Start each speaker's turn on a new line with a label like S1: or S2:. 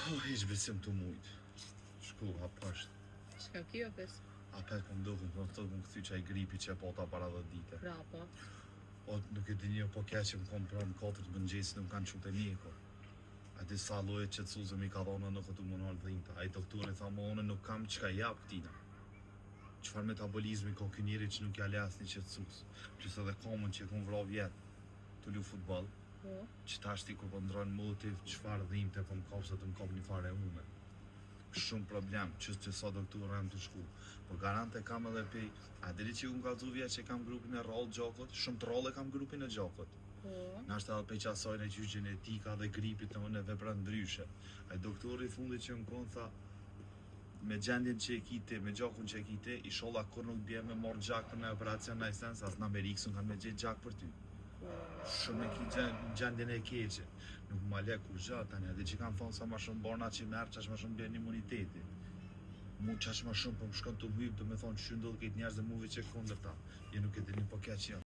S1: Hiç besim të mujt. Shku, hapasht.
S2: Çka kjo pes?
S1: Apet po mdohën, po të më këthy qaj gripi që po ta para 10 dite.
S2: Pra po.
S1: O nuk e di një po kja që më kom pranë 4 mëngjesit nuk kanë qute mjeko. A di sa loje që të suzëm i ka dhona në këtu më nërë dhinta. A i doktori tha më one nuk kam qka jap këtina. Qfar metabolizmi ka ky njeri që nuk ja lasni që të sus. Plus edhe komën që e kom vra vjetë të lu futbol.
S2: Po.
S1: Që ta shti kur po ndronë motiv qfar dhimte po më kapë se të më kapë një fare ume. Shumë problem, që sa doktor rem të shku. Po garante kam edhe pej, a diri që unë ka zuvja që kam grupin e rallë gjakot, shumë të rallë kam grupin e gjakot.
S2: Po.
S1: Nashtë edhe pej qasajnë e qysh genetika dhe gripit në më në vepra ndryshe. A doktori fundi që më konë tha, me gjendjen që e kite, me gjakun që e kite, i sholla kur nuk bje me morë gjak për në operacion në sens, as në Amerikë s'un kanë me gjetë gjak për ty. Shumë e ki gjendjen e keqe. Nuk ma le kur gjatë tani, edhe që kanë thonë sa ma shumë borna që merë, qash ma shumë bjen imuniteti. Mu qash ma shumë po më shkon të mypë, do me thonë që ndodhë këtë njerëz dhe muve që kondër ta. Je nuk e dini po kja që janë.